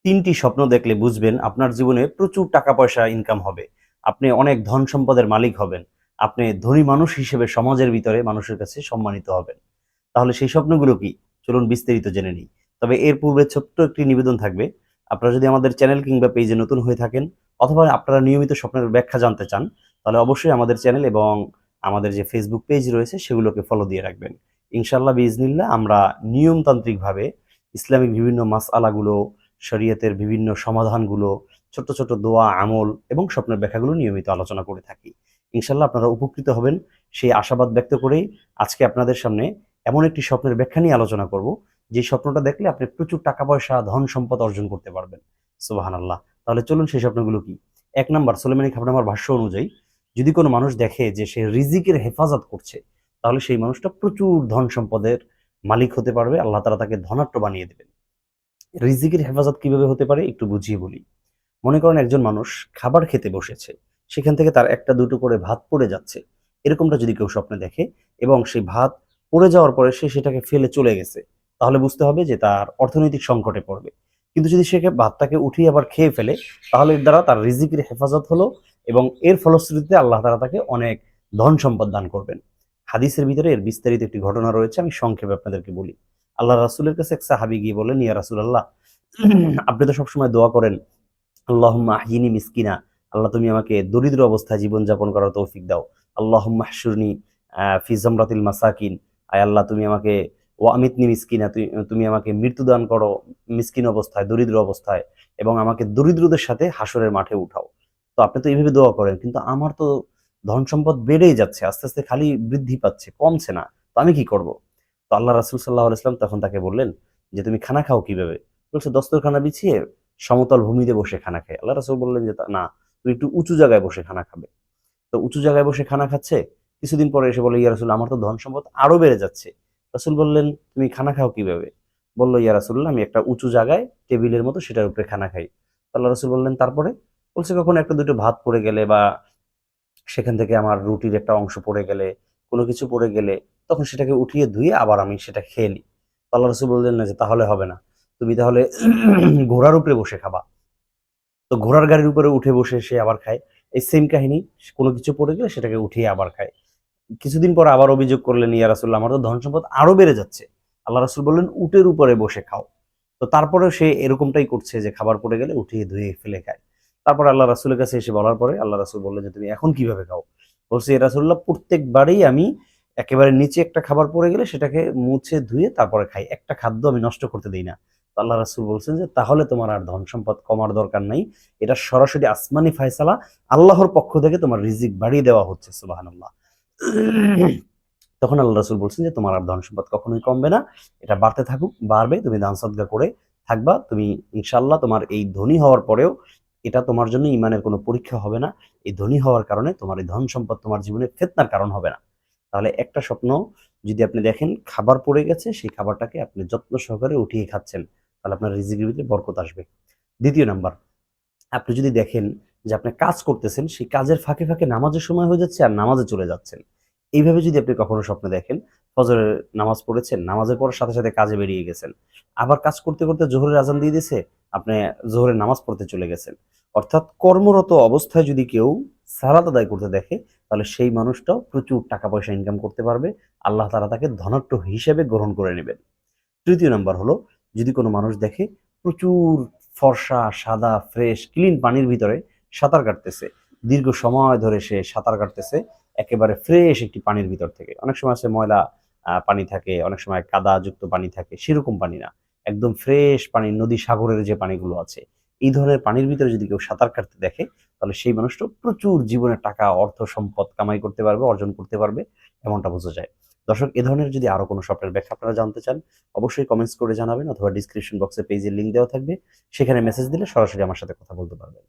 তিনটি স্বপ্ন দেখলে বুঝবেন আপনার জীবনে প্রচুর টাকা পয়সা ইনকাম হবে, আপনি অনেক ধন সম্পদের মালিক হবেন, আপনি ধনী মানুষ হিসেবে সমাজের ভিতরে মানুষের কাছে সম্মানিত হবেন। তাহলে সেই স্বপ্নগুলো কি? চলুন বিস্তারিত জেনে নিই। তবে এর পূর্বে ছোট্ট একটি নিবেদন থাকবে। আপনারা যদি আমাদের চ্যানেল কিংবা পেজে নতুন হয়ে থাকেন, অথবা আপনারা নিয়মিত স্বপ্নের ব্যাখ্যা জানতে চান, তাহলে অবশ্যই আমাদের চ্যানেল এবং আমাদের যে ফেসবুক পেজ রয়েছে সেগুলোকে ফলো দিয়ে রাখবেন। ইনশাআল্লাহ বিইজনিল্লাহ আমরা নিয়মতান্ত্রিকভাবে ইসলামিক বিভিন্ন মাসআলাগুলো, শরীয়তের বিভিন্ন সমাধানগুলো, ছোট্ট ছোট্ট দোয়া, আমল এবং স্বপ্নের ব্যাখ্যাগুলো নিয়মিত আলোচনা করে থাকি। ইনশাআল্লাহ আপনারা উপকৃত হবেন সেই আশাবাদ ব্যক্ত করেই আজকে আপনাদের সামনে এমন একটি স্বপ্নের ব্যাখ্যা নিয়ে আলোচনা করব, যে স্বপ্নটা দেখলে আপনি প্রচুর টাকা পয়সা, ধন সম্পদ অর্জন করতে পারবেন। সুবহানাল্লাহ। তাহলে চলুন সেই স্বপ্নগুলো কি। ১ নাম্বার, সুলাইমানি খাবনামার ভাষ্য অনুযায়ী যদি কোনো মানুষ দেখে যে সে রিজিকের হেফাজত করছে, তাহলে সেই মানুষটা প্রচুর ধন সম্পদের মালিক হতে পারবে, আল্লাহ তাআলা তাকে ধনাঢ্য বানিয়ে দেবেন। রিজিকের হেফাজত কিভাবে হতে পারে একটু বুঝিয়ে বলি। মনে করেন একজন মানুষ খাবার খেতে বসেছে, সেখান থেকে তার একটা দুটো করে ভাত পড়ে যাচ্ছে, এরকমটা যদি কেউ স্বপ্নে দেখে এবং সেই ভাত পড়ে যাওয়ার পরে সে সেটাকে ফেলে চলে গেছে, তাহলে বুঝতে হবে যে তার অর্থনৈতিক সংকটে পড়বে। কিন্তু যদি সে ভাতটাকে উঠিয়ে আবার খেয়ে ফেলে, তাহলে এর দ্বারা তার রিজিকের হেফাজত হলো এবং এর ফলশ্রুতিতে আল্লাহ তাআলা তাকে অনেক ধন সম্পদ দান করবেন। হাদিসের ভিতরে এর বিস্তারিত একটি ঘটনা রয়েছে, আমি সংক্ষেপে আপনাদেরকে বলি। আল্লাহ রাসূলের কাছে এক সাহাবী গিয়ে বললেন, ইয়া রাসূলুল্লাহ, আপনি তো সবসময় দোয়া করেন, আল্লাহুম্মা আহইনি মিসকিনা, আল্লাহ তুমি আমাকে দরিদ্র অবস্থায় জীবনযাপন করার তৌফিক দাও। আল্লাহুম্মা আহশুরনি ফি জামরাতিল মাসাকিন, আয় আল্লাহ তুমি আমাকে ওয়া আমিতনি মিসকিনা, তুমি আমাকে মৃত্যু দান করো মিসকিন অবস্থায়, দরিদ্র অবস্থায়, এবং আমাকে দরিদ্রদের সাথে হাসরের মাঠে উঠাও। তো আপনি তো এইভাবে দোয়া করেন, কিন্তু আমার তো ধন সম্পদ বেড়েই যাচ্ছে, আস্তে আস্তে খালি বৃদ্ধি পাচ্ছে, কমছে না। তো আমি কি করব? তো আল্লাহ রাসূল সাল্লাল্লাহু আলাইহি ওয়াসাল্লাম তখন তাকে বললেন যে, তুমি খানা খাও কিভাবে? বলছে, দস্তরখানা বিছিয়ে সমতল ভূমিতে বসে খানা খায়। আল্লাহ রাসূল বললেন যে, না, তুমি একটু উঁচু জায়গায় বসে খানা খাবে। তো উঁচু জায়গায় বসে খানা খাচ্ছে। কিছুদিন পরে এসে বলে, ইয়া রাসূল, আমার তো ধন সম্পদ আরো বেড়ে যাচ্ছে। রাসূল বললেন, তুমি খানা খাও কিভাবে? বলল, ইয়া রাসূলুল্লাহ, আমি একটা উঁচু জায়গায় টেবিলের মতো সেটার উপরে খানা খাই। আল্লাহ রাসূল বললেন, তারপরে? বলছে, কখনো একটা দুটো ভাত পড়ে গেলে বা সেখান থেকে আমার রুটির একটা অংশ পড়ে গেলে, কোনো কিছু পড়ে গেলে, তখন সেটাকে উঠিয়ে ধুয়ে আবার আমি সেটা খেয়ে নিই। আল্লাহ রাসূল বললেন না যে, তাহলে হবে না। তুমি তাহলে ঘোড়ার উপরে বসে খাবা। তো ঘোড়ার গাড়ির উপরে উঠে বসে সে আবার খায়। এই সেম কাহিনী, কোনো কিছু পড়ে গেলে সেটাকে উঠিয়ে আবার খায়। কিছুদিন পর আবার অভিযোগ করলেন, ইয়া রাসূলুল্লাহ, আমার তো ধন সম্পদ আরো বেড়ে যাচ্ছে। আল্লাহ রাসূল বললেন, উটের উপরে বসে খাও। তো তারপরেও সে এরকমটাই করছে যে খাবার পড়ে গেলে উঠিয়ে ধুয়ে ফেলে খায়। তারপর আল্লাহ রাসূলের কাছে এসে বলার পরে আল্লাহ রাসূল বললেন যে, তুমি এখন কিভাবে খাও? বলছে, ইয়া রাসূলুল্লাহ, প্রত্যেকবারেই আমি একেবারে নিচে একটা খাবার পড়ে গেলে সেটাকে মুছে ধুয়ে তারপরে খাই। একটা খাদ্য আমি নষ্ট করতে দেই না। তো আল্লাহ রাসূল বলছেন যে, তাহলে তোমার আর ধন সম্পদ কমার দরকার নাই। এটা সরাসরি আসমানি ফায়সালা, আল্লাহর পক্ষ থেকে তোমার রিজিক বাড়িয়ে দেওয়া হচ্ছে। সুবহানাল্লাহ। তখন আল্লাহ রাসূল বলছেন যে, তোমার আর ধন সম্পদ কখনোই কমবে না। এটা বাড়তে থাকুক, বাড়বে। তুমি দান সদকা করে থাকবা। তুমি ইনশাআল্লাহ তোমার এই ধনী হওয়ার পরেও এটা তোমার জন্য ঈমানের কোনো পরীক্ষা হবে না। এই ধনী হওয়ার কারণে তোমার এই ধন সম্পদ তোমার জীবনে ফিতনার কারণ হবে না। তাহলে একটা স্বপ্ন যদি আপনি দেখেন খাবার পড়ে গেছে, সেই খাবারটাকে আপনি যত্ন সহকারে উঠিয়ে খাচ্ছেন, তাহলে আপনার রিজিকের ভিতরে বরকত আসবে। ২য় নাম্বার, আপনি যদি দেখেন যে আপনি কাজ করতেছেন, সেই কাজের ফাঁকে ফাঁকে নামাজের সময় হয়ে যাচ্ছে আর নামাজে চলে যাচ্ছেন। এইভাবে যদি আপনি কখনো স্বপ্নে দেখেন, ফজরের নামাজ পড়েছেন, নামাজের পর সাথে সাথে কাজে বেরিয়ে গেছেন। আবার কাজ করতে করতে জোহরের আজান দিয়ে দিছে, আপনি জোহরের নামাজ পড়তে চলে গেছেন। অর্থাৎ কর্মরত অবস্থায় যদি কেউ সালাত আদায় করতে দেখে, তাহলে সেই মানুষটাও প্রচুর টাকা পয়সা ইনকাম করতে পারবে। আল্লাহ তাআলা তাকে ধনাঢ্য হিসেবে গ্রহণ করে নেবেন। ৩য় নাম্বার হলো, যদি কোনো মানুষ দেখে প্রচুর ফর্সা, সাদা, ফ্রেশ, ক্লিন পানির ভিতরে সাঁতার কাটতেছে। দীর্ঘ সময় ধরে সে সাঁতার কাটতেছে একেবারে ফ্রেশ একটি পানির ভিতর থেকে। অনেক সময় আছে ময়লা পানি থাকে, অনেক সময় কাদাযুক্ত পানি থাকে, সেরকম পানি না। একদম ফ্রেশ পানি, নদী, সাগরের যে পানিগুলো আছে, এই ধরনের পানির ভিতরে যদি কেউ সাঁতার কাটতে দেখে, তাহলে সেই মানুষটা প্রচুর জীবনে টাকা, অর্থ, সম্পদ কামাই করতে পারবে, অর্জন করতে পারবে, এমনটা বোঝা যায়। দর্শক, এ ধরনের যদি আরো কোনো স্বপ্নের ব্যাখ্যা আপনারা জানতে চান, অবশ্যই কমেন্টস করে জানাবেন, অথবা ডিসক্রিপশন বক্সে পেজের লিংক দেওয়া থাকবে, সেখানে মেসেজ দিলে সরাসরি আমার সাথে কথা বলতে পারবেন।